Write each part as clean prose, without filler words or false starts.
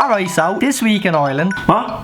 Alright, so this week in Ireland. What?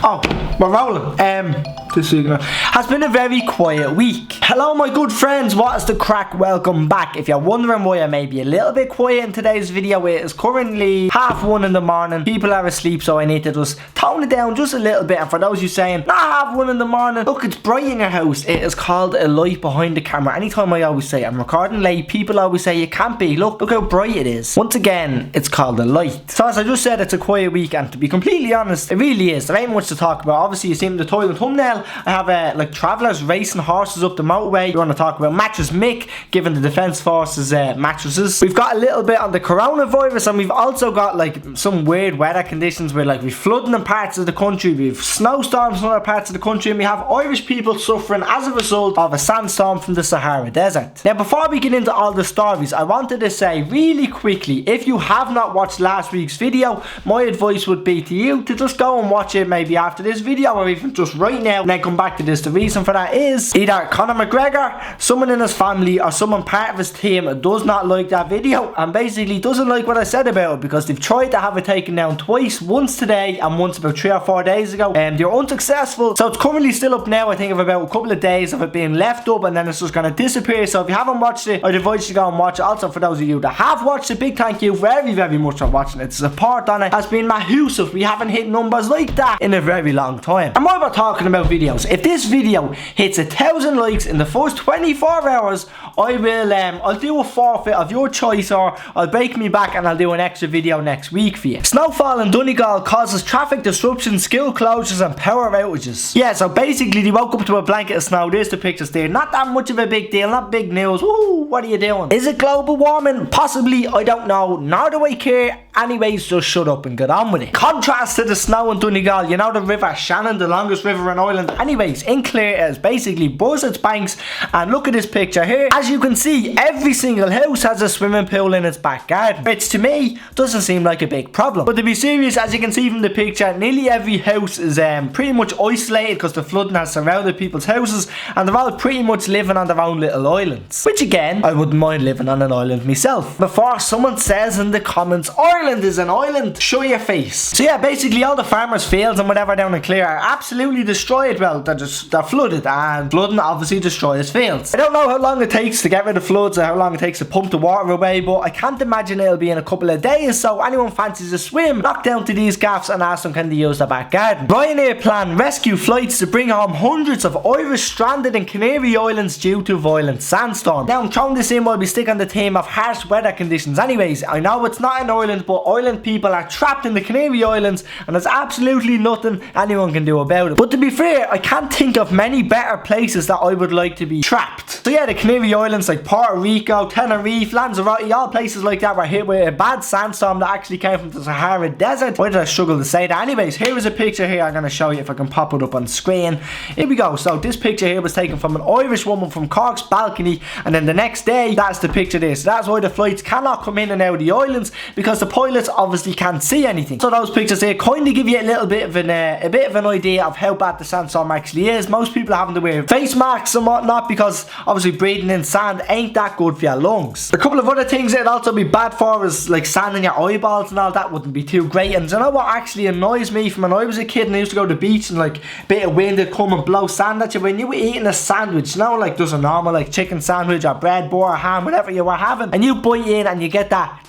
Oh, we're rolling. This week has been a very quiet week. Hello my good friends, what is the crack? Welcome back. If you're wondering why I may be a little bit quiet in today's video, it is currently 1:30 in the morning. People are asleep, so I need to just tone it down just a little bit. And for those of you saying, nah, 1:30 in the morning, look, it's bright in your house. It is called a light behind the camera. Anytime I always say I'm recording late, people always say you can't be. Look how bright it is. Once again, it's called a light. So as I just said, it's a quiet week, and to be completely honest, it really is. There ain't much to talk about. Obviously you seen the title and thumbnail. I have like travellers racing horses up the motorway. We want to talk about Mattress Mick giving the Defence Forces mattresses. We've got a little bit on the coronavirus, and we've also got like some weird weather conditions where like we've flooding in parts of the country, we've snowstorms in other parts of the country, and we have Irish people suffering as a result of a sandstorm from the Sahara Desert. Now before we get into all the stories, I wanted to say really quickly, if you have not watched last week's video, my advice would be to you to just go and watch it maybe after this video, or even just right now, and then come back to this. The reason for that is either Conor McGregor, someone in his family, or someone part of his team does not like that video and basically doesn't like what I said about it, because they've tried to have it taken down twice, once today and once about 3 or 4 days ago, and they're unsuccessful. So it's currently still up now. I think of about a couple of days of it being left up, and then it's just going to disappear. So if you haven't watched it, I'd advise you to go and watch it. Also, for those of you that have watched it, big thank you very much for watching it. The support on it has been massive. We haven't hit numbers like that in a very long time. And while we're talking about videos, if this video hits 1,000 likes in the first 24 hours, I will I'll do a forfeit of your choice, or I'll break me back and I'll do an extra video next week for you. Snowfall in Donegal causes traffic disruptions, school closures and power outages. Yeah, so basically they woke up to a blanket of snow. There's the pictures there. Not that much of a big deal, not big news. Woo, what are you doing? Is it global warming? Possibly, I don't know, nor do I care. Anyways, just shut up and get on with it. Contrast to the snow in Donegal, you know the river Shannon, the longest river in Ireland. Anyways, in Clare, it has basically burst its banks, and look at this picture here. As you can see, every single house has a swimming pool in its back garden, which to me doesn't seem like a big problem. But to be serious, as you can see from the picture, nearly every house is pretty much isolated because the flooding has surrounded people's houses, and they're all pretty much living on their own little islands. Which again, I wouldn't mind living on an island myself. Before someone says in the comments, Ireland is an island, show your face. So yeah, basically all the farmers' fields and whatever down in Clare are absolutely destroyed. Well, they're flooded, and flooding obviously destroys fields. I don't know how long it takes to get rid of floods or how long it takes to pump the water away, but I can't imagine it'll be in a couple of days. So anyone fancies a swim, knock down to these gaffs and ask them can they use their back garden. Ryanair plan rescue flights to bring home hundreds of Irish stranded in Canary Islands due to violent sandstorm. Now I'm throwing this in while we stick on the theme of harsh weather conditions. Anyways, I know it's not in Ireland, but Ireland people are trapped in the Canary Islands, and there's absolutely nothing anyone can do about it. But to be fair, I can't think of many better places that I would like to be trapped. So yeah, the Canary Islands like Puerto Rico, Tenerife, Lanzarote, all places like that were hit with a bad sandstorm that actually came from the Sahara Desert. Why did I struggle to say that? Anyways, here is a picture here I'm going to show you if I can pop it up on screen. Here we go. So this picture here was taken from an Irish woman from Cork's balcony, and then the next day, that's the picture there. So that's why the flights cannot come in and out of the islands, because the pilots obviously can't see anything. So those pictures here kind of give you a little bit of an idea of how bad the sandstorm actually is. Most people are having to wear face masks and whatnot, because obviously breathing in sand ain't that good for your lungs. A couple of other things it'd also be bad for is like sand in your eyeballs and all that wouldn't be too great. And do you know what actually annoys me from when I was a kid and I used to go to the beach and like a bit of wind would come and blow sand at you when you were eating a sandwich, you know, like there's a normal like chicken sandwich or bread, butter, ham, whatever you were having, and you bite in and you get that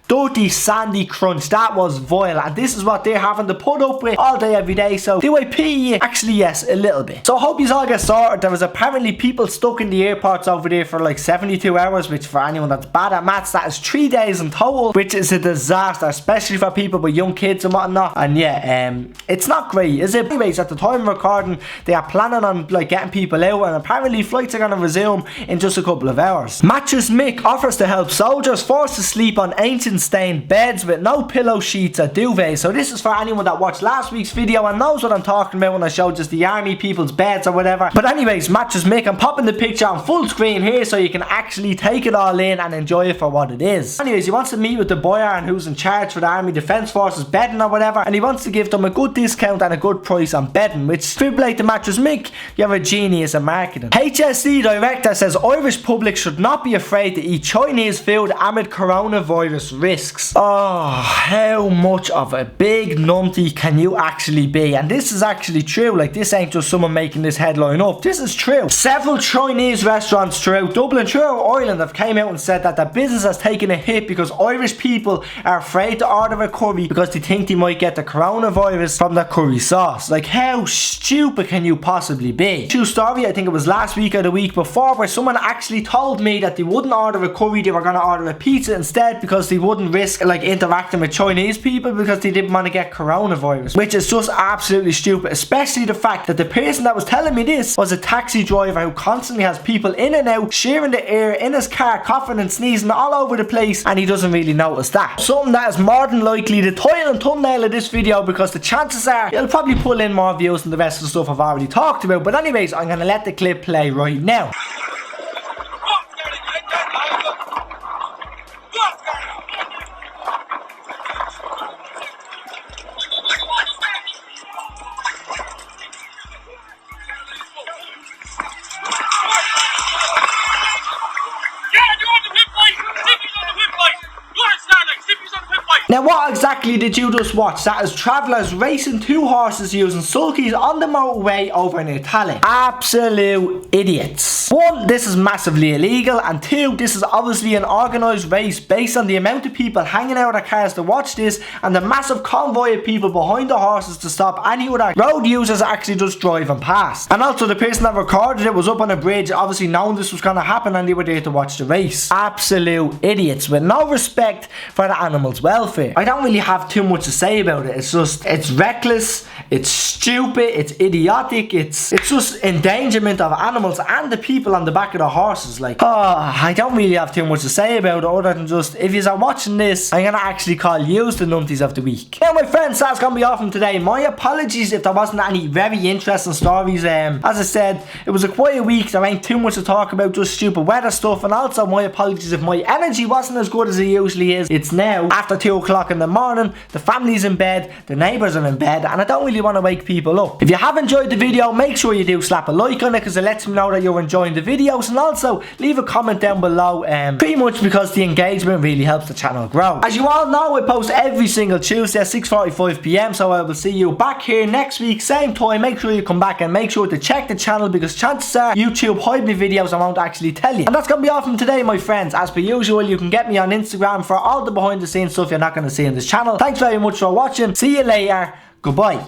dirty sandy crunch. That was vile, and this is what they're having to put up with all day every day. So do I pity you? Actually yes, a little bit. So I hope you all get sorted. There was apparently people stuck in the airports over there for like 72 hours, which for anyone that's bad at maths, that is 3 days in total, which is a disaster, especially for people with young kids and whatnot. And yeah, it's not great, is it? Anyways, at the time of recording, they are planning on like getting people out, and apparently flights are going to resume in just a couple of hours. Mattress Mick offers to help soldiers forced to sleep on ancient stained beds with no pillow sheets or duvets. So this is for anyone that watched last week's video and knows what I'm talking about when I showed just the army people's beds or whatever. But anyways, Mattress Mick, I'm popping the picture on full screen here so you can actually take it all in and enjoy it for what it is. Anyways, he wants to meet with the boy and who's in charge for the Army Defence Forces bedding or whatever, and he wants to give them a good discount and a good price on bedding, which fibrillate the Mattress Mick, you're a genius in marketing. HSC director says Irish public should not be afraid to eat Chinese food amid coronavirus risk. risks. Oh, how much of a big numpty can you actually be? And this is actually true. Like, this ain't just someone making this headline up. This is true. Several Chinese restaurants throughout Dublin, throughout Ireland, have came out and said that their business has taken a hit because Irish people are afraid to order a curry because they think they might get the coronavirus from the curry sauce. Like, how stupid can you possibly be? True story, I think it was last week or the week before, where someone actually told me that they wouldn't order a curry, they were going to order a pizza instead because they wouldn't risk like interacting with Chinese people because they didn't want to get coronavirus, which is just absolutely stupid. Especially the fact that the person that was telling me this was a taxi driver who constantly has people in and out, sharing the air in his car, coughing and sneezing all over the place, and he doesn't really notice that. Something that is more than likely the title and thumbnail of this video, because the chances are it'll probably pull in more views than the rest of the stuff I've already talked about. But anyways, I'm going to let the clip play right now. Now, what exactly did you just watch? That is travellers racing two horses using sulkies on the motorway over in Italy. Absolute idiots. One, this is massively illegal, and two, this is obviously an organised race based on the amount of people hanging out of cars to watch this and the massive convoy of people behind the horses to stop any other road users actually just driving past. And also, the person that recorded it was up on a bridge, obviously knowing this was going to happen, and they were there to watch the race. Absolute idiots with no respect for the animals' welfare. I don't really have too much to say about it. It's just, it's reckless, it's stupid, it's idiotic, it's just endangerment of animals and the people on the back of the horses. Like, I don't really have too much to say about it other than just, if you are watching this, I'm gonna actually call you the numpties of the week. Now, my friends, that's gonna be all from today. My apologies if there wasn't any very interesting stories. As I said, it was a quiet week. There ain't too much to talk about, just stupid weather stuff. And also, my apologies if my energy wasn't as good as it usually is. It's now after 2 o'clock in the morning, the family's in bed, the neighbours are in bed, and I don't really want to wake people up. If you have enjoyed the video, make sure you do slap a like on it, because it lets me know that you're enjoying the videos. And also leave a comment down below, pretty much because the engagement really helps the channel grow. As you all know, I post every single Tuesday at 6:45 p.m, so I will see you back here next week, same time. Make sure you come back and make sure to check the channel, because chances are YouTube hide me videos I won't actually tell you. And that's gonna be all from today, my friends. As per usual, you can get me on Instagram for all the behind the scenes stuff you're not going to see in this channel. Thanks very much for watching. See you later. Goodbye.